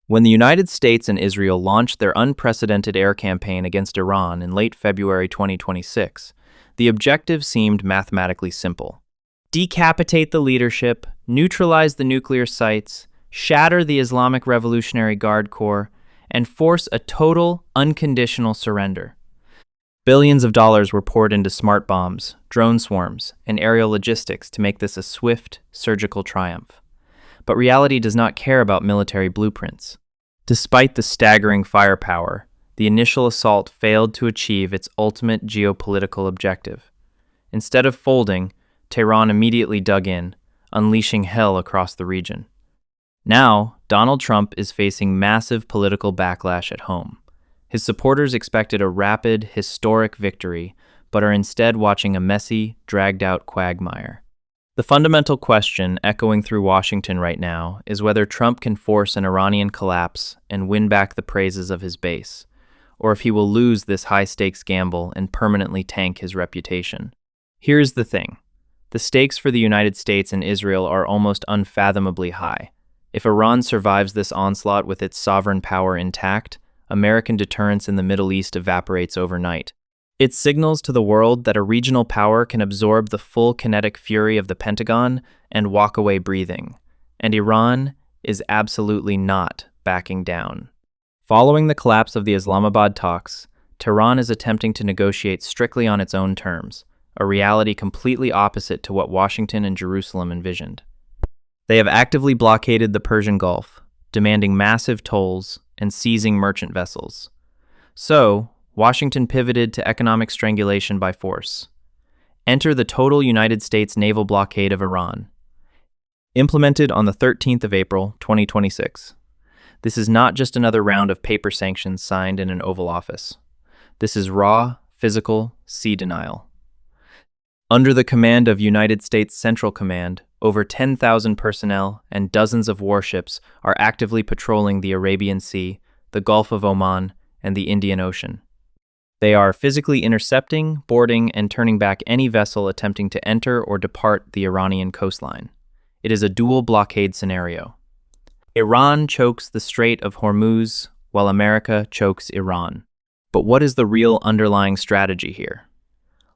When the United States and Israel launched their unprecedented air campaign against Iran in late February 2026, the objective seemed mathematically simple. Decapitate the leadership, neutralize the nuclear sites, shatter the Islamic Revolutionary Guard Corps, and force a total, unconditional surrender. Billions of dollars were poured into smart bombs, drone swarms, and aerial logistics to make this a swift, surgical triumph. But reality does not care about military blueprints. Despite the staggering firepower, the initial assault failed to achieve its ultimate geopolitical objective. Instead of folding, Tehran immediately dug in, unleashing hell across the region. Now, Donald Trump is facing massive political backlash at home. His supporters expected a rapid, historic victory, but are instead watching a messy, dragged-out quagmire. The fundamental question echoing through Washington right now is whether Trump can force an Iranian collapse and win back the praises of his base, or if he will lose this high-stakes gamble and permanently tank his reputation. Here's the thing. The stakes for the United States and Israel are almost unfathomably high. If Iran survives this onslaught with its sovereign power intact, American deterrence in the Middle East evaporates overnight. It signals to the world that a regional power can absorb the full kinetic fury of the Pentagon and walk away breathing, and Iran is absolutely not backing down. Following the collapse of the Islamabad talks, Tehran is attempting to negotiate strictly on its own terms, a reality completely opposite to what Washington and Jerusalem envisioned. They have actively blockaded the Persian Gulf, demanding massive tolls and seizing merchant vessels. So, Washington pivoted to economic strangulation by force. Enter the total United States naval blockade of Iran. Implemented on the 13th of April, 2026. This is not just another round of paper sanctions signed in an Oval Office. This is raw, physical sea denial. Under the command of United States Central Command, over 10,000 personnel and dozens of warships are actively patrolling the Arabian Sea, the Gulf of Oman, and the Indian Ocean. They are physically intercepting, boarding, and turning back any vessel attempting to enter or depart the Iranian coastline. It is a dual blockade scenario. Iran chokes the Strait of Hormuz, while America chokes Iran. But what is the real underlying strategy here?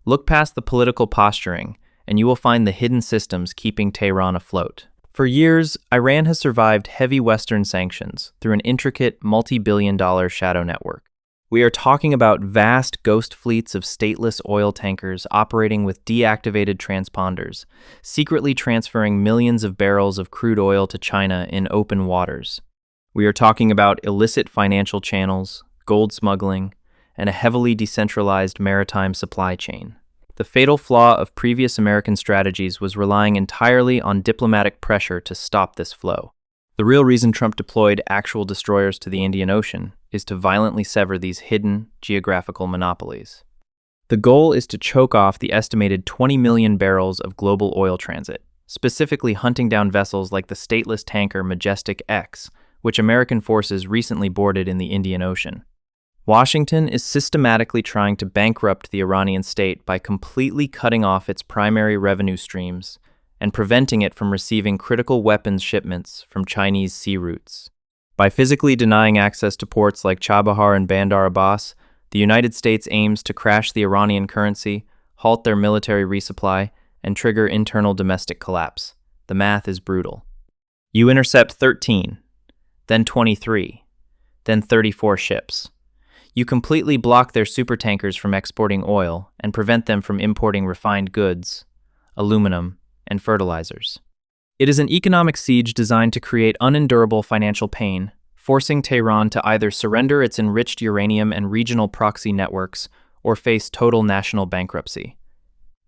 Look past the political posturing, and you will find the hidden systems keeping Tehran afloat. For years, Iran has survived heavy Western sanctions through an intricate, multi-billion-dollar shadow network. We are talking about vast ghost fleets of stateless oil tankers operating with deactivated transponders, secretly transferring millions of barrels of crude oil to China in open waters. We are talking about illicit financial channels, gold smuggling, and a heavily decentralized maritime supply chain. The fatal flaw of previous American strategies was relying entirely on diplomatic pressure to stop this flow. The real reason Trump deployed actual destroyers to the Indian Ocean is to violently sever these hidden geographical monopolies. The goal is to choke off the estimated 20 million barrels of global oil transit, specifically hunting down vessels like the stateless tanker Majestic X, which American forces recently boarded in the Indian Ocean. Washington is systematically trying to bankrupt the Iranian state by completely cutting off its primary revenue streams and preventing it from receiving critical weapons shipments from Chinese sea routes. By physically denying access to ports like Chabahar and Bandar Abbas, the United States aims to crash the Iranian currency, halt their military resupply, and trigger internal domestic collapse. The math is brutal. You intercept 13, then 23, then 34 ships. You completely block their supertankers from exporting oil and prevent them from importing refined goods, aluminum, and fertilizers. It is an economic siege designed to create unendurable financial pain, forcing Tehran to either surrender its enriched uranium and regional proxy networks or face total national bankruptcy.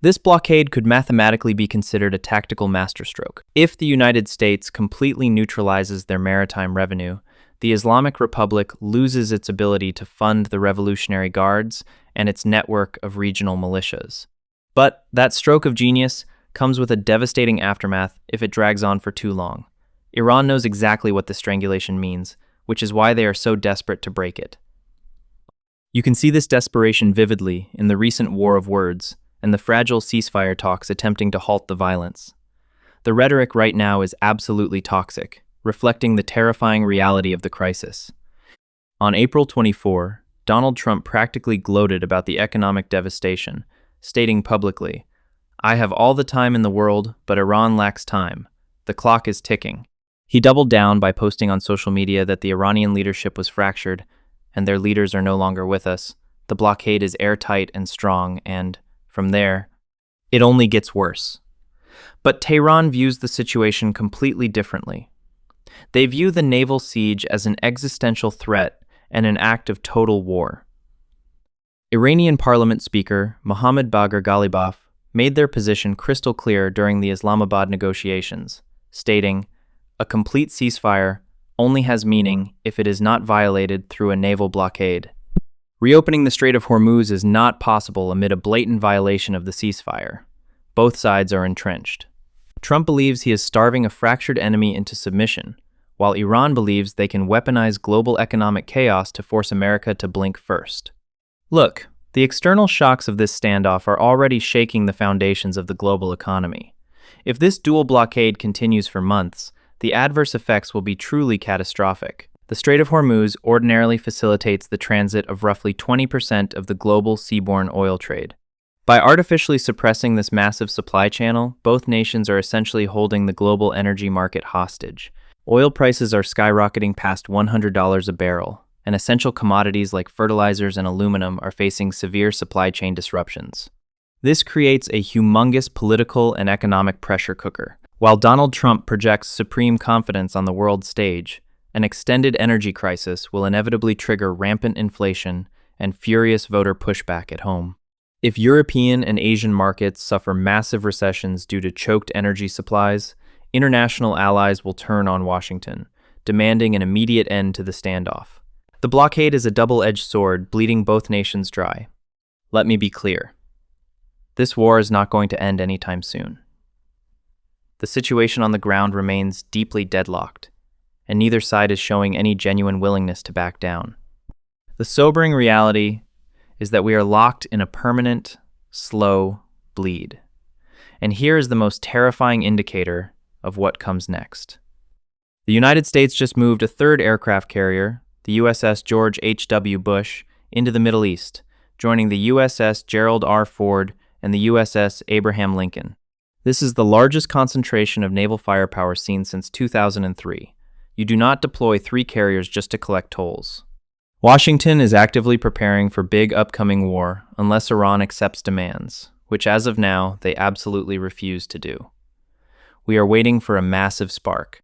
This blockade could mathematically be considered a tactical masterstroke. If the United States completely neutralizes their maritime revenue, the Islamic Republic loses its ability to fund the Revolutionary Guards and its network of regional militias. But that stroke of genius comes with a devastating aftermath if it drags on for too long. Iran knows exactly what this strangulation means, which is why they are so desperate to break it. You can see this desperation vividly in the recent war of words and the fragile ceasefire talks attempting to halt the violence. The rhetoric right now is absolutely toxic, reflecting the terrifying reality of the crisis. On April 24, Donald Trump practically gloated about the economic devastation, stating publicly, "I have all the time in the world, but Iran lacks time. The clock is ticking." He doubled down by posting on social media that the Iranian leadership was fractured and their leaders are no longer with us. The blockade is airtight and strong, and, from there, it only gets worse. But Tehran views the situation completely differently. They view the naval siege as an existential threat and an act of total war. Iranian parliament speaker Mohammad Bagher Ghalibaf made their position crystal clear during the Islamabad negotiations, stating, "A complete ceasefire only has meaning if it is not violated through a naval blockade. Reopening the Strait of Hormuz is not possible amid a blatant violation of the ceasefire. Both sides are entrenched." Trump believes he is starving a fractured enemy into submission, while Iran believes they can weaponize global economic chaos to force America to blink first. Look, the external shocks of this standoff are already shaking the foundations of the global economy. If this dual blockade continues for months, the adverse effects will be truly catastrophic. The Strait of Hormuz ordinarily facilitates the transit of roughly 20% of the global seaborne oil trade. By artificially suppressing this massive supply channel, both nations are essentially holding the global energy market hostage. Oil prices are skyrocketing past $100 a barrel, and essential commodities like fertilizers and aluminum are facing severe supply chain disruptions. This creates a humongous political and economic pressure cooker. While Donald Trump projects supreme confidence on the world stage, an extended energy crisis will inevitably trigger rampant inflation and furious voter pushback at home. If European and Asian markets suffer massive recessions due to choked energy supplies, international allies will turn on Washington, demanding an immediate end to the standoff. The blockade is a double-edged sword, bleeding both nations dry. Let me be clear. This war is not going to end anytime soon. The situation on the ground remains deeply deadlocked, and neither side is showing any genuine willingness to back down. The sobering reality is that we are locked in a permanent, slow bleed. And here is the most terrifying indicator of what comes next. The United States just moved a third aircraft carrier, the USS George H.W. Bush, into the Middle East, joining the USS Gerald R. Ford and the USS Abraham Lincoln. This is the largest concentration of naval firepower seen since 2003. You do not deploy 3 carriers just to collect tolls. Washington is actively preparing for big upcoming war unless Iran accepts demands, which as of now, they absolutely refuse to do. We are waiting for a massive spark.